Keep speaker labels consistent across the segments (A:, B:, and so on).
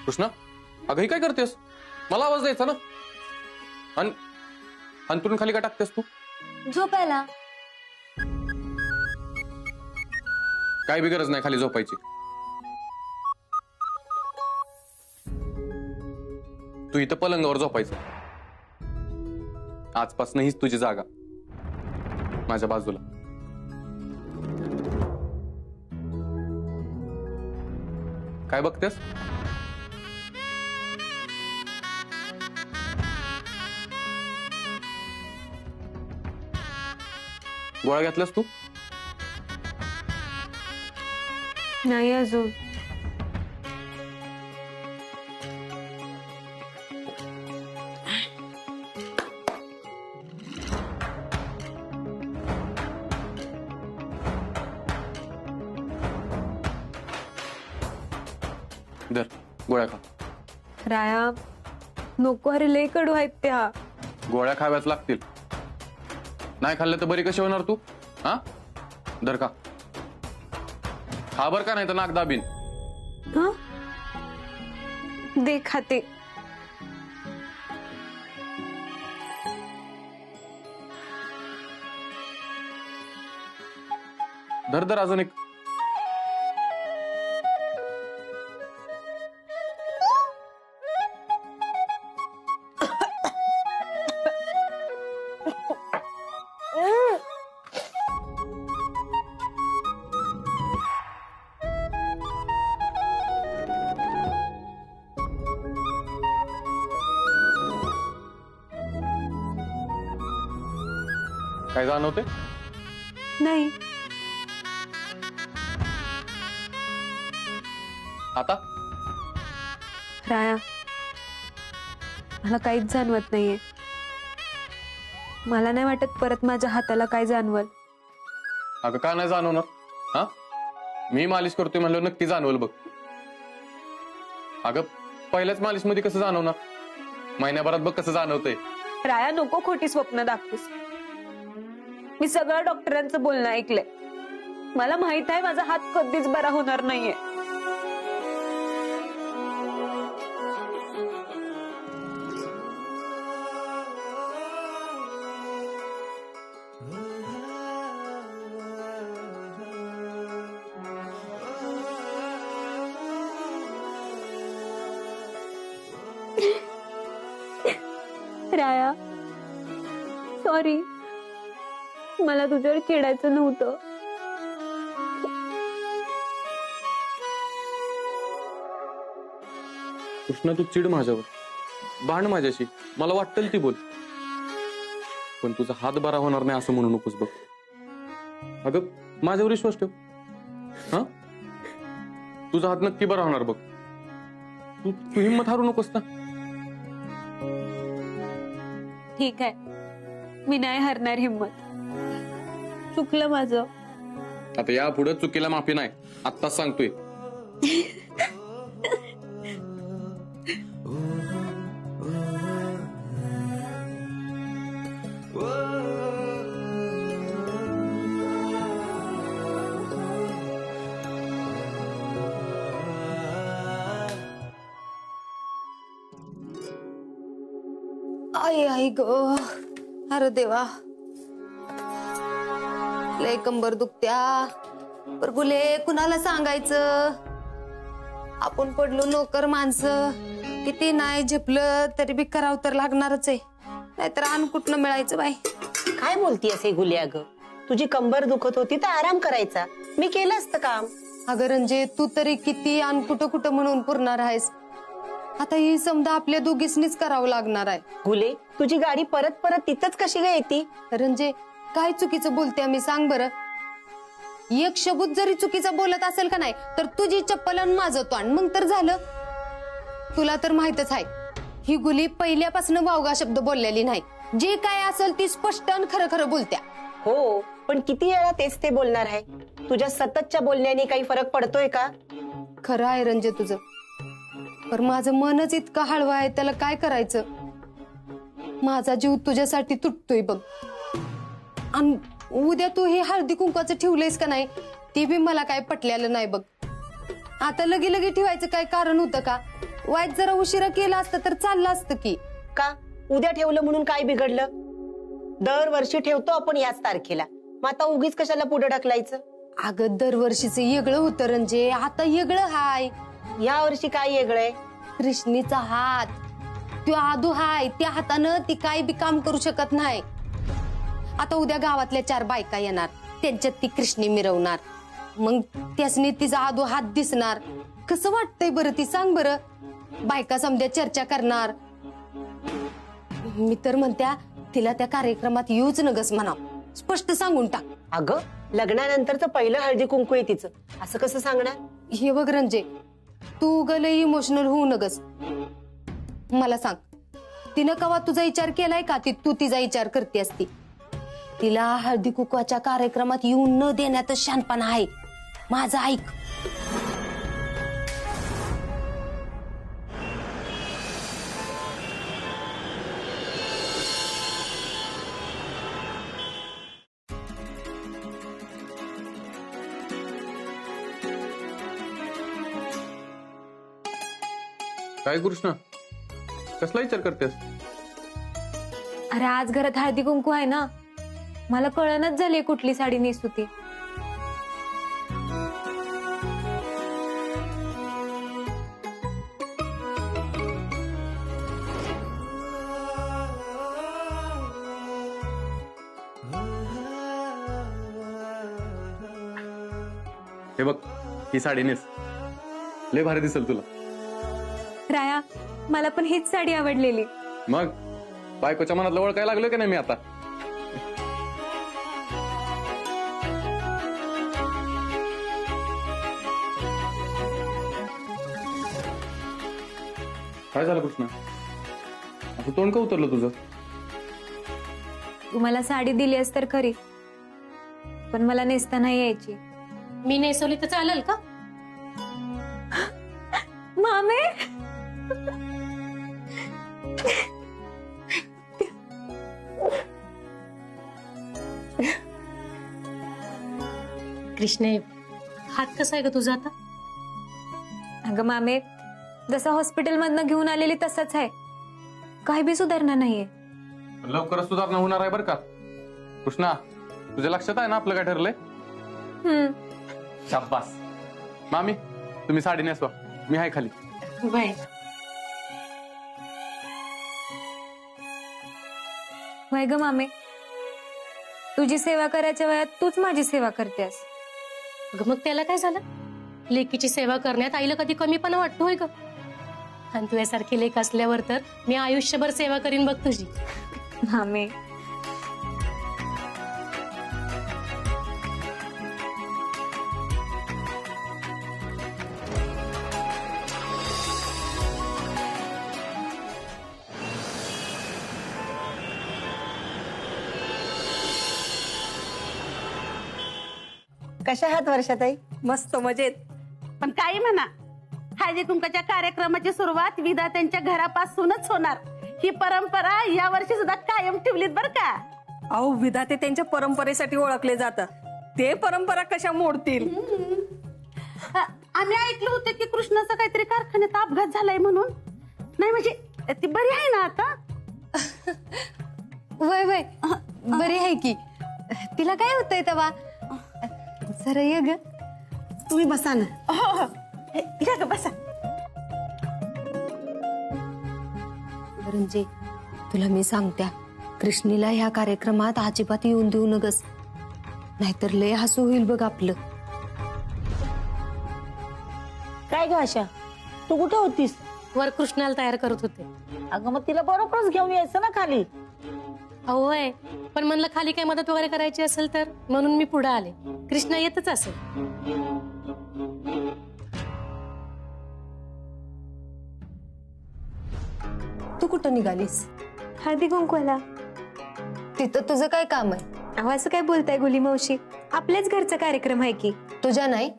A: कृष्णा, अगं ही काय करतेस? मला आवाज द्यायचा ना. अंतरून खाली का टाकतेस तू?
B: झोपायला.
A: काय बी गरज नाही खाली झोपायची. तू इथं पलंगावर झोपायचं. आजपासून हीच तुझी जागा माझ्या बाजूला. काय बघतेस? गोळ्या घेतल्यास तू?
B: नाही अजून.
A: दर गोळ्या खा.
B: राया नको, अरे लय कडू आहेत त्या.
A: गोळ्या खाव्याच लागतील. नाही खाल्लं तर बरी कशी होणार तू? हा, धर का. खा बर का, नाही तर नाक दाबीन.
B: हं? दे खाते.
A: धर धर अजून एक. काय जाणवते?
B: नाही.
A: आता
B: राया मला काहीच जाणवत नाहीये. मला नाही वाटत परत माझ्या हाताला काय जाणवल.
A: अगं का नाही जाणवणार? हा, मी मालिश करतोय म्हणलं नक्की जाणवल बघ. अगं पहिल्याच मालिश मध्ये कसं जाणवणार? महिन्याभरात बघ कसं जाणवतंय.
B: राया नको खोटी स्वप्न दाखवूस. मी सगळं डॉक्टरांचं बोलणं ऐकलंय. मला माहित आहे माझा हात कधीच बरा होणार नाहीये. राया सॉरी, मला तुझ्यावर चिडायचं नव्हतं.
A: कृष्णा तू चिड माझ्यावर, भांड माझ्याशी, मला वाटेल ती बोल, पण तुझा हात बरा होणार नाही असं म्हणू नकोस बघ. अगं माझ्यावर विश्वास ठेव. हा, तुझा हात नक्की बरा होणार बघ. तू तू हिंमत हारू नकोस ना.
B: ठीक आहे, मी नाही हरणार हिम्मत. चुकलं माझं.
A: आता या पुढे चुकीला माफी नाही, आत्ताच सांगतोय.
C: आई आई ग, अरे देवा, लय कंबर दुखत्या. पर गुले कुणाला सांगायचं? आपण पडलो नोकर माणसं, किती नाही झेपलं तरी बी करावं तर लागणारच आहे. नाहीतर अन्न कुठनं मिळायचं बाई.
D: काय बोलती असे गुलिया ग? तुझी कंबर दुखत होती तर आराम करायचा, मी केलं असतं काम.
C: अगं रंजे, तू तरी किती अन्न कुठं कुठं म्हणून पुरणार आहेस. आता ही समजा आपल्या दोघीसनीच करावं लागणार आहे.
D: गुले, तुझी गाडी परत परत तिथंच कशी काय येते?
C: रंजे, काय चुकीचं बोलते मी सांग बरं. एक शब्द जरी चुकीचा बोलत असेल का नाही तर तुझी चप्पल आणि माझं तोंड, मग तर झालं. तुला तर माहितच आहे, ही गुली पहिल्यापासून वावगा शब्द बोललेली नाही. जे काय असेल ती स्पष्ट आणि खरं खरं बोलत्या.
D: हो, पण किती वेळा तेच ते बोलणार आहे? तुझ्या सततच्या बोलण्याने काही फरक पडतोय का?
C: खरं आहे रंजे तुझं, पण माझं मनच इतकं हळवं आहे, त्याला काय करायचं. माझा जीव तुझ्यासाठी तुटतोय बघ. आणि उद्या तू हे हळदी कुंकवाचं ठेवलंयस का नाही ते बी मला काय पटलेलं नाही बघ. आता लगे लगे ठेवायचं काय कारण होतं का? वाईट जरा उशिरा केला असतं तर चाललं असतं की.
D: का उद्या ठेवलं म्हणून काय बिघडलं? दरवर्षी ठेवतो आपण याच तारखेला, मग आता उगीच कशाला पुढे ढकलायचं?
C: अगं दरवर्षीच वेगळं होतं रंजे, आता वेगळं हाय.
D: या वर्षी काय वेगळंय?
C: कृष्णीचा हात, तो आदू हाय, त्या हातानं ती काय बी काम करू शकत नाही. आता उद्या गावातल्या 4 बायका येणार, त्यांच्यात ती कृष्णी मिरवणार, मग त्यासनी तिचा आदू हात दिसणार. कसं वाटतंय बरं ती सांग बरं? बायका समध्या चर्चा करणार. मी तर म्हणत्या तिला त्या कार्यक्रमात येऊच नगस म्हणाव, स्पष्ट सांगून टाक.
D: अगं लग्नानंतरचं पहिलं हळदी कुंकू आहे तिचं, असं कसं सांगणार?
C: हे बघ रंजे, तू गले इमोशनल होऊ नगस. मला सांग, तिनं कवा तुझा विचार केलाय का ती तू तिचा विचार करते असती? तिला हळदी कुंकवाच्या कार्यक्रमात येऊन न देण्यातच शानपणा आहे. माझं ऐक.
A: काय कृष्णा, कसला विचार करतेस?
B: अरे आज घरात हळदी कुंकू आहे ना, मला कळणच झाली कुठली साडी नेसू ती.
A: हे बघ, ही साडी नेस, लय भारी दिसेल तुला.
B: राया, मला पण हीच साडी आवडलेली.
A: मग बायकोच्या मनातलं ओळखायला लागलो की नाही मी आता? काय झालं कृष्णा, असं तोंड का उतरलं तुझं?
B: तू मला साडी दिलीस तर खरी, पण मला नेसता नाही यायची.
E: मी नेसवली तर चालेल का?
B: मामे,
E: कृष्णे, हात कसा आहे ग तुझा आता?
B: अगं मामे, जसं हॉस्पिटल मधनं घेऊन आलेली तसंच आहे, काही बी सुधारणा नाहीये.
A: लवकरच सुधारणा होणार आहे बरं का कृष्णा. तुझ्या लक्षात आहे ना आपलं काय ठरलंय? शाबास. मामी, तुम्ही साडी नेसवा, मी आहे खाली.
E: बाय.
B: वय ग मामे, तुझी सेवा करायच्या वयात तूच माझी सेवा करतेस.
E: मग त्याला काय झालं? लेकीची सेवा करण्यात आईला कधी कमीपणा वाटतो होय ग? आणि तुझ्यासारखी लेक असल्यावर तर मी आयुष्यभर सेवा करीन बघ तुझी.
B: मामे,
D: कशा आहात वर्षाताई?
F: मस्त मजेत. पण काही म्हणा, हळदी कुंकाच्या कार्यक्रमाची सुरुवात विधात्यांच्या घरापासूनच होणार. ही परंपरा या वर्षी सुद्धा कायम ठेवलीत बर का.
G: अहो, विधाते त्यांच्या परंपरेसाठी ओळखले जातात, ते परंपरा कशा मोडतील?
F: आम्ही ऐकलं होतं की कृष्णाचा काहीतरी कारखान्यात अपघात झालाय म्हणून. नाही म्हणजे ती बरी आहे ना आता?
C: वय वय बरी आहे की. तिला काय होतंय तेव्हा? जरा ये ग.
D: तुम्ही बसा ना.
F: हो हो, या ग बसा.
C: रंजे, तुला मी सांगत्या, कृष्णीला ह्या कार्यक्रमात अजिबात येऊन देऊ नगस, नाहीतर लय हसू होईल बघ आपलं.
F: काय ग आशा, तू कुठे होतीस?
E: वर कृष्णाला तयार करत होते.
F: अगं मग तिला बरोबरच घेऊन यायचं ना खाली.
E: अहो होय, पण म्हणलं खाली काय मदत वगैरे करायची असेल तर, म्हणून मी पुढे आले. कृष्णा येतच असेल.
C: तू कुठं निघालीस?
B: हळदी कुंकवाला.
C: तिथं तुझं काय काम आहे?
B: अहो, असं काय बोलताय गुली मावशी, आपल्याच घरचा कार्यक्रम आहे की.
C: तुझ्या नाही,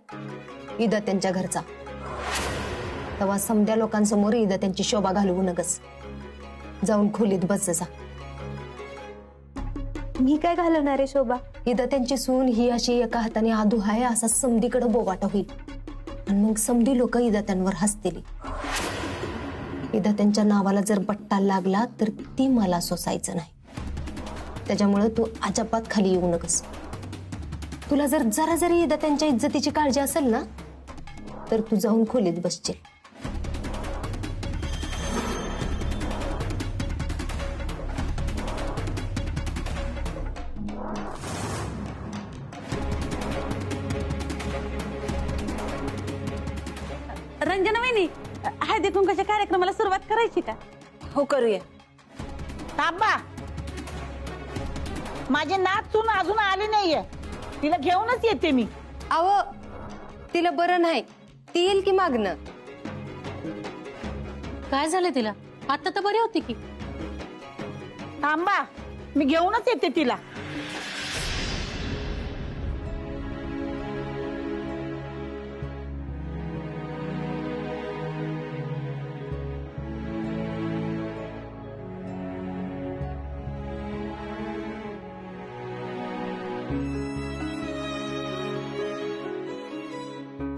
C: ईदा त्यांच्या घरचा. तेव्हा समध्या लोकांसमोर ईदा त्यांची शोभा घालवू नगस. जाऊन खोलीत बस जा.
B: मी काय घालवणार आहे शोभा?
C: ईदा त्यांची सून ही अशी एका हाताने आदू आहे असा समधीकडे बोवाटा होईल, आणि मग समधी लोक ईदा त्यांवर हसतील. एकदा त्यांच्या नावाला जर बट्टा लागला तर ती मला सोसायचं नाही. त्याच्यामुळे तू अजिबात खाली येऊ नकस. तुला जर जरा जरी एकदा त्यांच्या इज्जतीची काळजी असेल ना तर तू जाऊन खोलीत बसशील.
F: रंजना वहिनी, हळदी कुंकाच्या कार्यक्रमाला सुरुवात करायची का?
B: हो करूया.
H: थांबा, माझे नात सून अजून आली नाहीये, तिला घेऊनच येते मी.
C: अव तिला बरं नाही, ती येईल की मागणं.
E: काय झालं तिला? आता तर बरी होती की.
H: थांबा, मी घेऊनच येते तिला.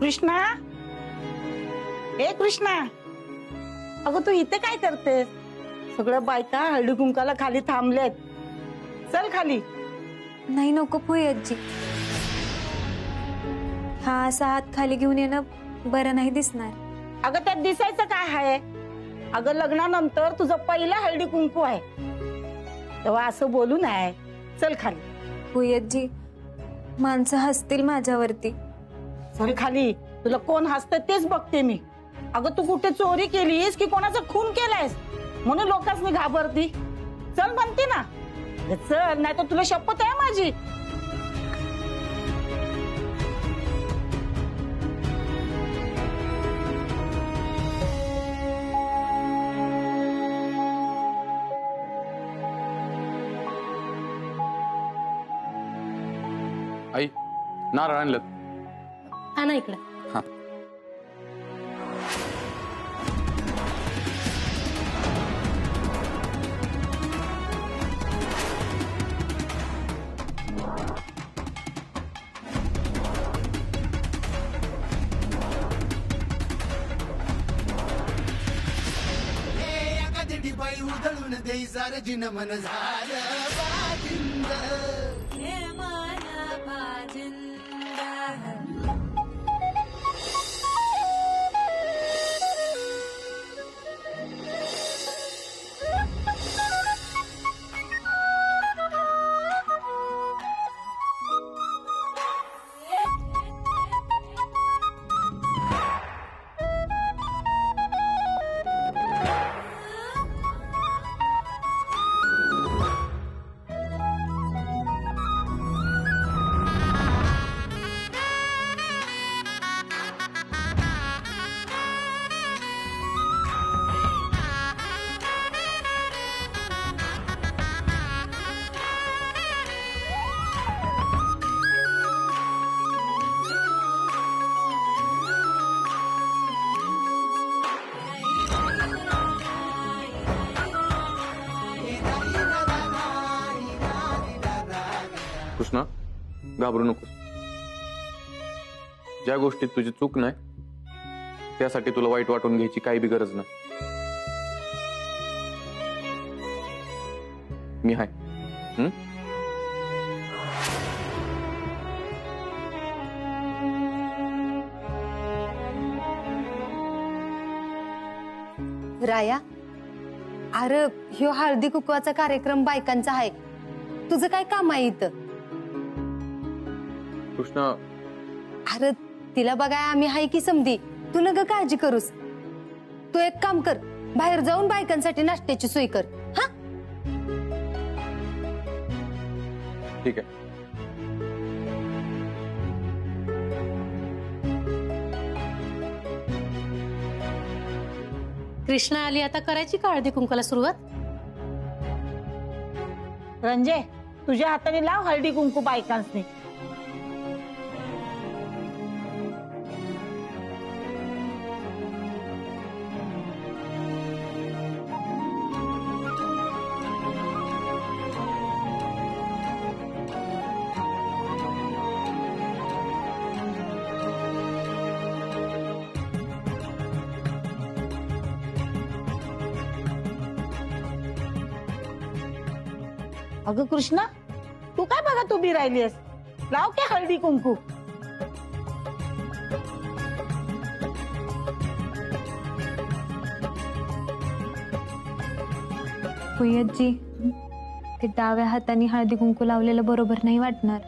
H: कृष्णा, ए कृष्णा, अगं तू इथे काय करतेस? सगळ्या बायका हळदी कुंकाला खाली थांबलेत, चल खाली.
B: नाही नको पोय आजी, हा असा हात खाली घेऊन येणं बरं नाही दिसणार.
H: अगं त्यात दिसायचं काय आहे? अगं लग्नानंतर तुझं पहिलं हळदी कुंकू आहे, तेव्हा असं बोलू नये. चल खाली.
B: पोय आजी, माणसं हसतील माझ्यावरती.
H: चल खाली, तुला कोण हसतं तेच बघते मी. अगं तू कुठे चोरी केलीस की कोणाचा खून केलायस म्हणून लोकांनी घाबरती. चल म्हणते ना, चल, नाही तर तुला शपथ आहे माझी.
A: आई, नारळ आणलं.
E: हा ना इकडं.
A: हा.
I: उधळून देई सार जिन मन झालं बाजिंद.
A: कृष्णा, घाबरू नकोस. ज्या गोष्टीत तुझी चूक नाही त्यासाठी तुला वाईट वाटून घ्यायची काही बी गरज नाही. मी हाय.
C: राया, अरे ह्यो हळदी कुकवाचा कार्यक्रम बायकांचा आहे, तुझं काय काम आहे इथं?
A: कृष्णा,
C: अरे तिला बघाय आम्ही हाय की समधी, तू नका काळजी करूस. तू एक काम कर, बाहेर जाऊन बायकांसाठी नाश्त्याची सोय कर. हा,
A: ठीक आहे.
E: कृष्णा आली, आता करायची का हळदी कुंकाला सुरुवात?
H: रंजे, तुझ्या हाताने लाव हळदी कुंकू बायकांनी. अगं कृष्णा, तू काय बघा तू बी राहिलीस, लाव काय हळदी कुंकू.
B: जी ते डाव्या हाताने हळदी कुंकू लावलेलं बरोबर नाही वाटणार.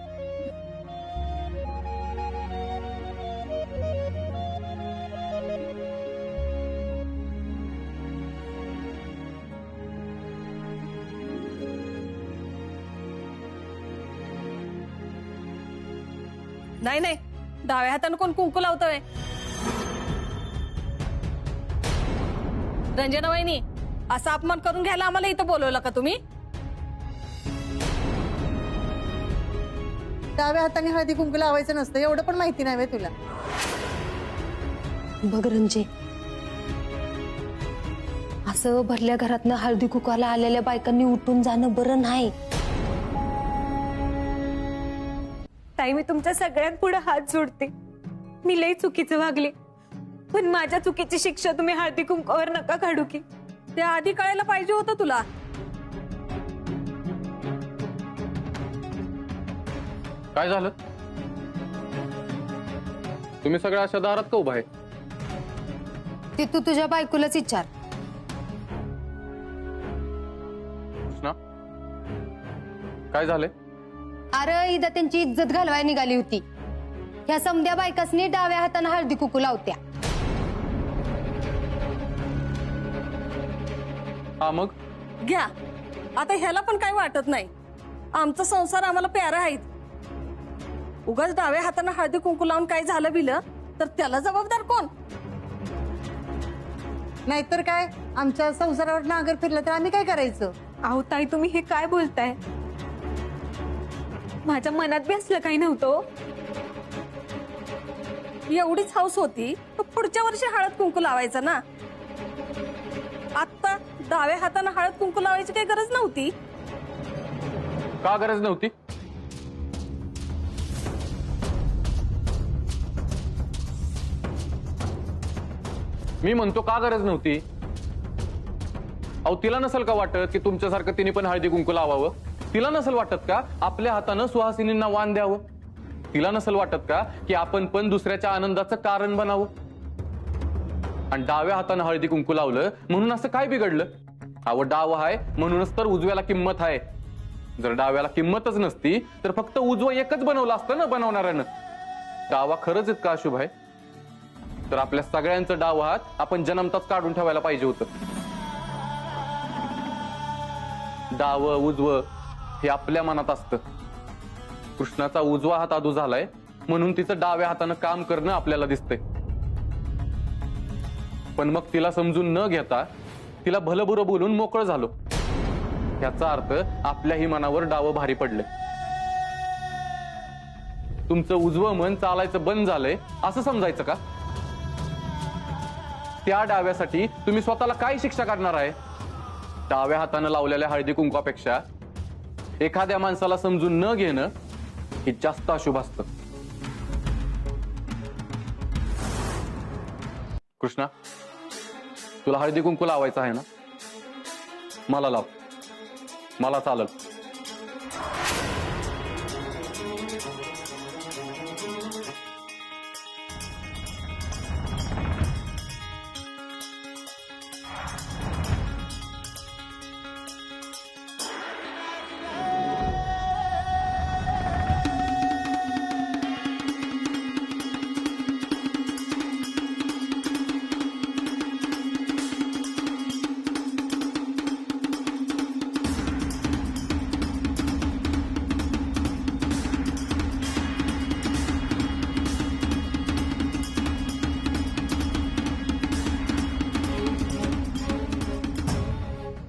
G: नाही नाही, डाव्या हाताने कोण कुंकू लावतोय? रंजना वहिनी, असा अपमान करून घ्यायला आम्हाला इथं बोलवलं का तुम्ही?
J: डाव्या हाताने हळदी कुंकू लावायचं नसतं एवढं पण माहिती नाही तुला?
C: बघ रंजे, असं भरल्या घरातनं हळदी कुंकवाला आलेल्या बायकांनी उठून जाणं बरं नाही.
B: ताई, मी तुमच्या सगळ्यांपुढे हात जोडते. मी लई चुकीचं वागले, पण माझ्या चुकीची शिक्षा तुम्ही हळदी कुंकवावर नका काढू की.
G: ते आधी कळायला पाहिजे होतं तुला.
A: काय झालं? तुम्ही सगळ्या अशा दारात का उभा आहे?
C: ते तू तुझ्या बायकोलाच विचार.
A: कृष्णा, काय झालंय?
C: अरे इदा त्यांची इज्जत घालवाय निघाली होती. ह्या समध्या बायकासनी डाव्या हाताने हळदी कुंकू लावत्या.
A: हा मग
G: घ्या, आता ह्याला पण काय वाटत नाही. आमचा संसार आम्हाला प्यारा आहेत. उगाच डाव्या हाताने हळदी कुंकू लावून काय झालं बिलं तर त्याला जबाबदार कोण?
J: नाहीतर काय, आमच्या संसारावर नागर फिरलं तर आम्ही काय करायचं?
B: अहो ताई, तुम्ही हे काय बोलताय? माझ्या मनात बी असलं काही नव्हतं.
G: एवढीच हौस होती तर पुढच्या वर्षी हळद कुंकू लावायचं ना. आता डाव्या हाताने हळद कुंकू लावायची काही गरज नव्हती.
A: का गरज नव्हती? मी म्हणतो का गरज नव्हती? अहो, तिला नसेल का वाटत की तुमच्यासारखं तिने पण हळदी कुंकू लावावं? तिला नसेल वाटत का आपल्या हातानं सुहासिनींना वाण द्यावं? तिला नसेल वाटत का की आपण पण दुसऱ्याच्या आनंदाचं कारण बनावं? आणि डाव्या हातानं हळदी कुंकू लावलं म्हणून असं काय बिघडलं? अहो, डाव आहे म्हणूनच तर उजव्याला किंमत आहे. जर डाव्याला किंमतच नसती तर फक्त उजवं एकच बनवलं असतं ना बनवणाऱ्यानं. डावा खरंच इतका अशुभ आहे तर आपल्या सगळ्यांचं डाव हात आपण जन्मताच काढून ठेवायला पाहिजे होतं. डाव उजवं हे आपल्या मनात असतं. कृष्णाचा उजवा हात आदू झालाय म्हणून तिचं डाव्या हातानं काम करणं आपल्याला दिसतंय. पण मग तिला समजून न घेता तिला भलबुरं बोलून मोकळं झालो. याचा अर्थ आपल्याही मनावर डाव भारी पडले. तुमचं उजवं मन चालायचं बंद झालंय असं समजायचं का? त्या डाव्यासाठी तुम्ही स्वतःला काय शिक्षा करणार आहे? डाव्या हातानं लावलेल्या हळदी कुंकवापेक्षा एखाद्या माणसाला समजून न घेणं हे जास्त अशुभ असतं. कृष्णा, तुला हळदी कुंकू लावायचं आहे ना? मला लाव, मला चालल.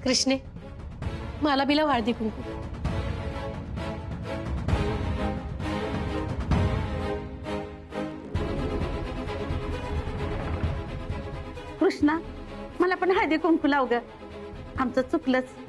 E: कृष्णे, मला बिला हळदी कुंकू.
F: कृष्णा, मला पण हळदी कुंकू लाव ग. आमचं चुकलंच.